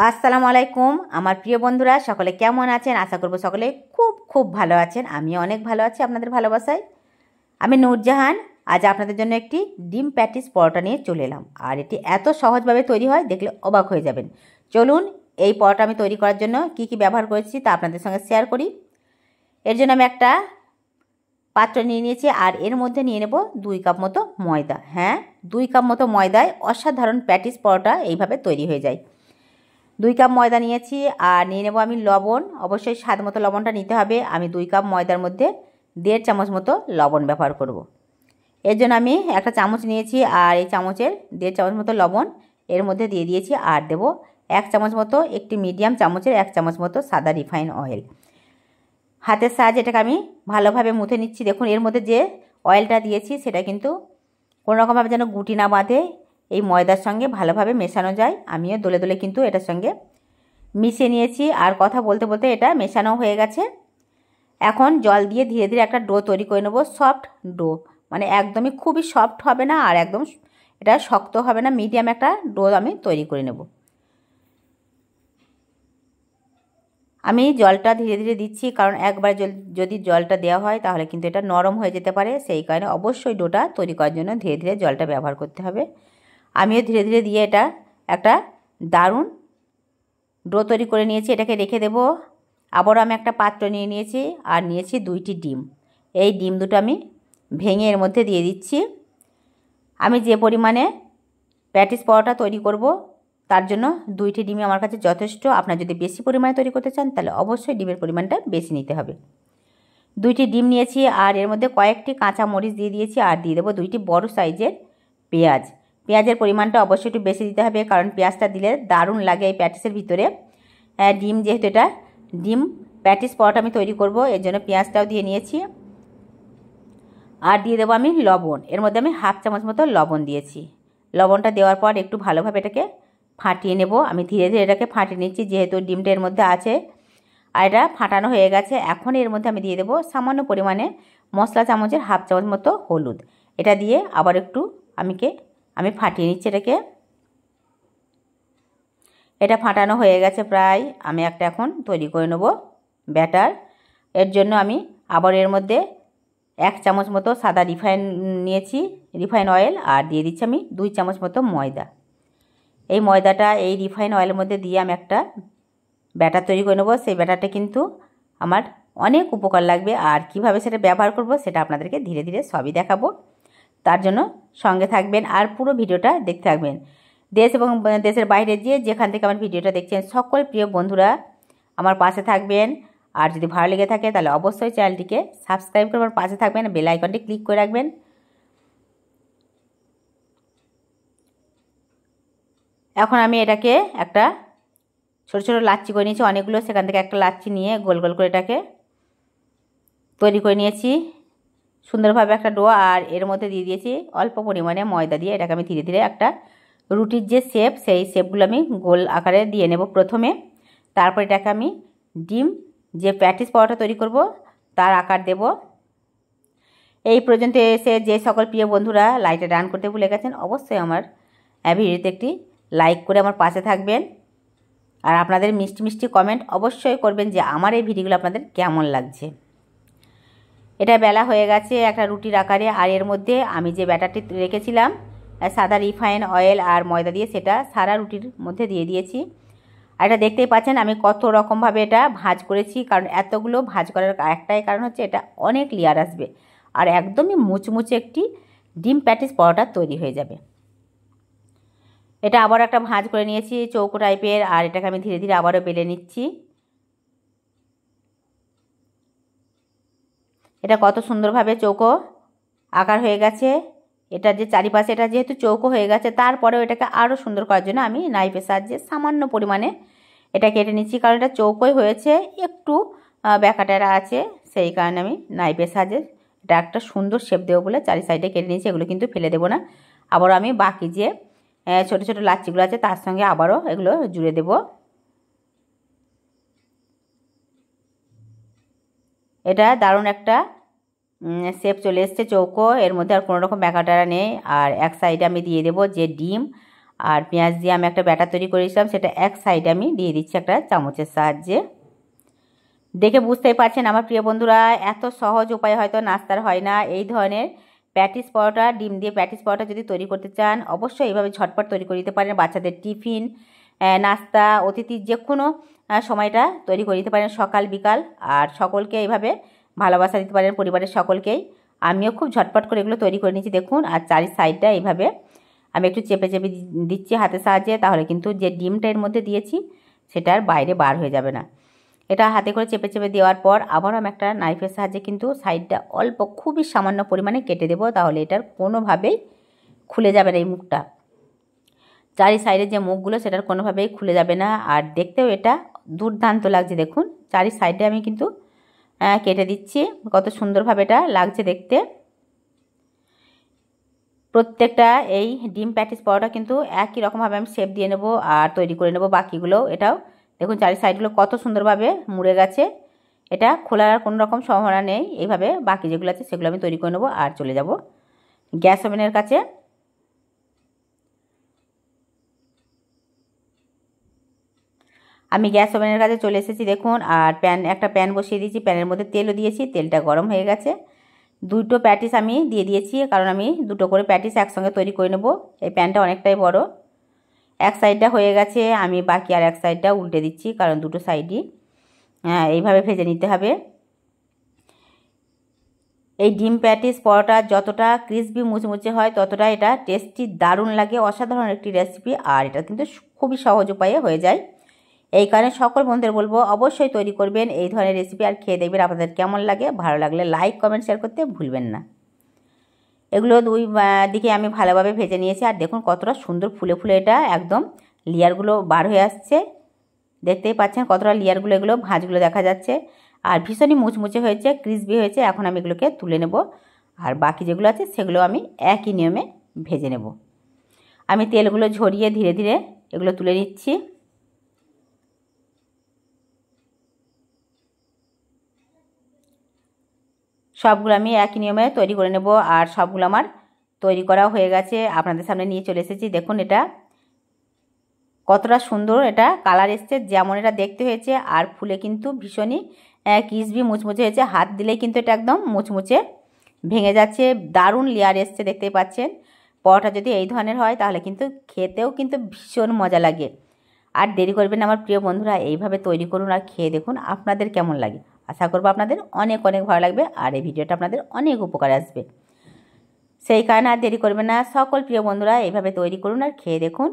আসসালামু আলাইকুম আমার প্রিয় বন্ধুরা, সকলে কেমন আছেন? আশা করব সকলে খুব খুব ভালো আছেন। আমি অনেক ভালো আছি আপনাদের ভালোবাসায়। আমি নূরজাহান আজ আপনাদের জন্য একটি ডিম প্যাটিস পরোটা নিয়ে চলে এলাম। আর এটি এত সহজভাবে তৈরি হয়, দেখলে অবাক হয়ে যাবেন। চলুন এই পরোটা আমি তৈরি করার জন্য কি কি ব্যবহার করেছি তা আপনাদের সঙ্গে শেয়ার করি। এর জন্য আমি একটা পাত্র নিয়ে নিয়েছি আর এর মধ্যে নিয়ে নেব 2 কাপ মতো ময়দা। হ্যাঁ, 2 কাপ মতো ময়দায় অসাধারণ প্যাটিস পরোটা এইভাবে তৈরি হয়ে যায়। 2 কাপ ময়দা নিয়েছি আর নিয়ে নেব আমি লবণ। অবশ্যই স্বাদ মতো লবণটা নিতে হবে। আমি 2 কাপ ময়দার মধ্যে 1.5 চামচ মতো লবণ ব্যবহার করব। এর জন্য আমি একটা চামচ নিয়েছি আর এই চামচের 1.5 চামচ মতো লবণ এর মধ্যে দিয়ে দিয়েছি। আর দেব 1 চামচ মতো, একটি মিডিয়াম চামচের 1 চামচ মতো সাদা রিফাইন অয়েল। হাতের সাহায্যে এটাকে আমি ভালোভাবে মুথে নিচ্ছি। দেখুন এর মধ্যে যে অয়েলটা দিয়েছি সেটা কিন্তু কোনোরকমভাবে যেন গুটি না বাঁধে, এই ময়দার সঙ্গে ভালোভাবে মেশানো যায়। আমিও দলে দলে কিন্তু এটার সঙ্গে মিশিয়ে নিয়েছি আর কথা বলতে বলতে এটা মেশানো হয়ে গেছে। এখন জল দিয়ে ধীরে ধীরে একটা ডো তৈরি করে নেব। সফট ডো, মানে একদমই খুবই সফট হবে না আর একদম এটা শক্ত হবে না, মিডিয়াম একটা ডো আমি তৈরি করে নেব। আমি জলটা ধীরে ধীরে দিচ্ছি, কারণ একবার যদি জলটা দেওয়া হয় তাহলে কিন্তু এটা নরম হয়ে যেতে পারে। সেই কারণে অবশ্যই ডোটা তৈরি করার জন্য ধীরে ধীরে জলটা ব্যবহার করতে হবে। আমিও ধীরে ধীরে দিয়ে এটা একটা দারুণ ডো তৈরি করে নিয়েছি। এটাকে রেখে দেব। আবারও আমি একটা পাত্র নিয়ে নিয়েছি আর নিয়েছি 2টি ডিম। এই ডিম দুটো আমি ভেঙে এর মধ্যে দিয়ে দিচ্ছি। আমি যে পরিমাণে প্যাটিস পরোটা তৈরি করব তার জন্য 2টি ডিমই আমার কাছে যথেষ্ট। আপনারা যদি বেশি পরিমাণে তৈরি করতে চান তাহলে অবশ্যই ডিমের পরিমাণটা বেশি নিতে হবে। 2টি ডিম নিয়েছি আর এর মধ্যে কয়েকটি কাঁচা মরিচ দিয়ে দিয়েছি আর দিয়ে দেবো 2টি বড় সাইজের পেঁয়াজ। পেঁয়াজের পরিমাণটা অবশ্যই একটু বেশি দিতে হবে, কারণ পেঁয়াজটা দিলে দারুণ লাগে এই প্যাটিসের ভিতরে। ডিম যেহেতু এটা ডিম প্যাটিস পরোটা আমি তৈরি করব, এর জন্য পেঁয়াজটাও দিয়ে নিয়েছি। আর দিয়ে দেবো আমি লবণ। এর মধ্যে আমি 1/2 চামচ মতো লবণ দিয়েছি। লবণটা দেওয়ার পর একটু ভালোভাবে এটাকে ফাটিয়ে নেব। আমি ধীরে ধীরে এটাকে ফাটিয়ে নিচ্ছি যেহেতু ডিমটা এর মধ্যে আছে আর এটা ফাটানো হয়ে গেছে। এখন এর মধ্যে আমি দিয়ে দেবো সামান্য পরিমাণে মশলা চামচের 1/2 চামচ মতো হলুদ। এটা দিয়ে আবার একটু আমি ফাটিয়ে নিচ্ছি এটাকে। এটা ফাটানো হয়ে গেছে প্রায়। আমি একটা এখন তৈরি করে নেব ব্যাটার। এর জন্য আমি আবার এর মধ্যে 1 চামচ মতো সাদা রিফাইন অয়েল আর দিয়ে দিচ্ছি আমি 2 চামচ মতো ময়দা। এই ময়দাটা এই রিফাইন অয়েলের মধ্যে দিয়ে আমি একটা ব্যাটার তৈরি করে নেব। সেই ব্যাটারটা কিন্তু আমার অনেক উপকার লাগবে আর কিভাবে সেটা ব্যবহার করব সেটা আপনাদেরকে ধীরে ধীরে সবই দেখাবো। তার জন্য সঙ্গে থাকবেন আর পুরো ভিডিওটা দেখতে থাকবেন। দেশ এবং দেশের বাইরে যেখান থেকে আমার ভিডিওটা দেখছেন সকল প্রিয় বন্ধুরা আমার পাশে থাকবেন। আর যদি ভালো লেগে থাকে তাহলে অবশ্যই চ্যানেলটিকে সাবস্ক্রাইব করে আমার পাশে থাকবেন, বেল আইকনটি ক্লিক করে রাখবেন। এখন আমি এটাকে একটা ছোটো ছোটো লাচ্ছি করে নিয়েছি অনেকগুলো, সেখান থেকে একটা লাচ্ছি নিয়ে গোল গোল করে এটাকে তৈরি করে নিয়েছি সুন্দরভাবে একটা ডো। আর এর মধ্যে দিয়ে দিয়েছি অল্প পরিমাণে ময়দা দিয়ে এটাকে আমি ধীরে ধীরে একটা রুটির যে শেপ সেই শেপগুলো আমি গোল আকারে দিয়ে নেব প্রথমে। তারপর এটাকে আমি ডিম যে প্যাটিস পরোটা তৈরি করব তার আকার দেব। এই পর্যন্ত এসে যে সকল প্রিয় বন্ধুরা লাইটে ডান করতে ভুলে গেছেন অবশ্যই আমার ভিডিওতে একটি লাইক করে আমার পাশে থাকবেন। আর আপনাদের মিষ্টি মিষ্টি কমেন্ট অবশ্যই করবেন যে আমার এই ভিডিওগুলো আপনাদের কেমন লাগছে। এটা বেলা হয়ে গেছে একটা রুটির আকারে। আর এর মধ্যে আমি যে ব্যাটারটি রেখেছিলাম সাদা রিফাইন অয়েল আর ময়দা দিয়ে সেটা সারা রুটির মধ্যে দিয়ে দিয়েছি। আর এটা দেখতেই পাচ্ছেন আমি কত রকমভাবে এটা ভাঁজ করেছি, কারণ এতগুলো ভাঁজ করার একটাই কারণ হচ্ছে এটা অনেক লেয়ার আসবে আর একদমই মুচমুচে একটি ডিম প্যাটিস পরোটা তৈরি হয়ে যাবে। এটা আবার একটা ভাঁজ করে নিয়েছি চৌকো টাইপের আর এটাকে আমি ধীরে ধীরে আবারও বেলে নিচ্ছি। এটা কত সুন্দরভাবে চৌকো আকার হয়ে গেছে। এটা যে চারিপাশে এটা যেহেতু চৌকো হয়ে গেছে তারপরেও এটাকে আরও সুন্দর করার জন্য আমি নাইফের সাহায্যে সামান্য পরিমাণে এটা কেটে নিচ্ছি, কারণ এটা চৌকোই হয়েছে, একটু ব্যাকাটেরা আছে, সেই কারণে আমি নাইফের সাহায্যে এটা একটা সুন্দর শেপ দেবো বলে চারি সাইডে কেটে নিয়েছি। এগুলো কিন্তু ফেলে দেবো না। আবারও আমি বাকি যে ছোটো ছোটো লাচ্ছিগুলো আছে তার সঙ্গে আবারও এগুলো জুড়ে দেব। এটা দারুণ একটা শেপ চলে এসছে চৌকো, এর মধ্যে আর কোনো রকম ব্যাকাটারা নেই। আর এক সাইডে আমি দিয়ে দেবো যে ডিম আর পেঁয়াজ দিয়ে আমি একটা ব্যাটার তৈরি করেছিলাম, সেটা এক সাইডে আমি দিয়ে দিচ্ছি একটা চামচের সাহায্যে। দেখে বুঝতেই পারছেন আমার প্রিয় বন্ধুরা, এত সহজ উপায় হয়তো নাস্তার হয় না। এই ধরনের প্যাটিস পরোটা, ডিম দিয়ে প্যাটিস পরোটা যদি তৈরি করতে চান, অবশ্যই এইভাবে ঝটপট তৈরি করে দিতে পারেন। বাচ্চাদের টিফিন, নাস্তা, অতিথির যে কোনো সময়টা তৈরি করে দিতে পারেন, সকাল বিকাল। আর সকলকে এইভাবে ভালোবাসা দিতে পারেন, পরিবারের সকলকেই। আমিও খুব ঝটপট করে এগুলো তৈরি করে নিচ্ছি দেখুন। আর চারি সাইডটা এইভাবে আমি একটু চেপে চেপে দিচ্ছি হাতের সাহায্যে, তাহলে কিন্তু যে ডিমটা এর মধ্যে দিয়েছি সেটা আর বাইরে বার হয়ে যাবে না। এটা হাতে করে চেপে চেপে দেওয়ার পর আবারও আমি একটা নাইফের সাহায্যে কিন্তু সাইডটা অল্প, খুবই সামান্য পরিমাণে কেটে দেবো, তাহলে এটার কোনোভাবেই খুলে যাবে না এই মুখটা। চারি সাইডের যে মুখগুলো সেটার কোনোভাবেই খুলে যাবে না। আর দেখতেও এটা দুর্দান্ত লাগছে দেখুন। চারি সাইডে আমি কিন্তু কেটে দিচ্ছি, কত সুন্দরভাবে এটা লাগছে দেখতে। প্রত্যেকটা এই ডিম প্যাটিস পরোটা কিন্তু একই রকমভাবে আমি শেপ দিয়ে নেব আর তৈরি করে নেব বাকিগুলোও। এটাও দেখুন চারি সাইডগুলো কত সুন্দরভাবে মুড়ে গেছে। এটা খোলার কোনো রকম সম্ভাবনা নেই। এইভাবে বাকি যেগুলো আছে সেগুলো আমি তৈরি করে নেব আর চলে যাব গ্যাস ওভেনের কাছে। আমি গ্যাস ওভেনের কাছে চলে এসেছি দেখুন। আর একটা প্যান বসিয়ে দিয়েছি, প্যানের মধ্যে তেলও দিয়েছি, তেলটা গরম হয়ে গেছে। দুটো প্যাটিস আমি দিয়ে দিয়েছি, কারণ আমি দুটো করে প্যাটিস একসঙ্গে তৈরি করে নেব। এই প্যানটা অনেকটাই বড়। এক সাইডটা হয়ে গেছে, আমি বাকি আর এক সাইডটা উল্টে দিচ্ছি, কারণ দুটো সাইডই এইভাবে ভেজে নিতে হবে। এই ডিম প্যাটিস পরোটা যতটা ক্রিসপি মুচমুচে হয় ততটা এটা টেস্টি, দারুণ লাগে, অসাধারণ একটি রেসিপি। আর এটা কিন্তু খুবই সহজ উপায়ে হয়ে যায়। এই কারণে সকল বন্ধুদের বলবো অবশ্যই তৈরি করবেন এই ধরনের রেসিপি, আর খেয়ে দেখবেন আপনাদের কেমন লাগে। ভালো লাগলে লাইক, কমেন্ট, শেয়ার করতে ভুলবেন না। এগুলো দুই দিকে আমি ভালোভাবে ভেজে নিয়েছি। আর দেখুন কতটা সুন্দর ফুলে ফুলে এটা একদম লেয়ারগুলো বার হয়ে আসছে। দেখতেই পাচ্ছেন কতটা লেয়ারগুলো, এগুলো ভাঁজগুলো দেখা যাচ্ছে। আর ভীষণই মুচমুচে হয়েছে, ক্রিসপি হয়েছে। এখন আমি এগুলোকে তুলে নেব। আর বাকি যেগুলো আছে সেগুলো আমি একই নিয়মে ভেজে নেব। আমি তেলগুলো ঝরিয়ে ধীরে ধীরে এগুলো তুলে নিচ্ছি। সবগুলো আমি একই নিয়মে তৈরি করে নেব। আর সবগুলো আমার তৈরি করা হয়ে গেছে, আপনাদের সামনে নিয়ে চলে এসেছি। দেখুন এটা কতটা সুন্দর এটা কালার এসছে, যেমন এটা দেখতে হয়েছে। আর ফুলে কিন্তু ভীষণই ক্রিসপি মুচমুচে হয়েছে। হাত দিলেই কিন্তু এটা একদম মুচমুচে ভেঙে যাচ্ছে। দারুণ লেয়ার এসছে, দেখতেই পাচ্ছেন। পরোটা যদি এই ধরনের হয় তাহলে কিন্তু খেতেও কিন্তু ভীষণ মজা লাগে। আর দেরি করবেন আমার প্রিয় বন্ধুরা, এইভাবে তৈরি করুন আর খেয়ে দেখুন আপনাদের কেমন লাগে। আশা করবো আপনাদের অনেক অনেক ভালো লাগবে আর এই ভিডিওটা আপনাদের অনেক উপকারে আসবে। সেই কারণে আর দেরি করবেন না, সকল প্রিয় বন্ধুরা এইভাবে তৈরি করুন আর খেয়ে দেখুন।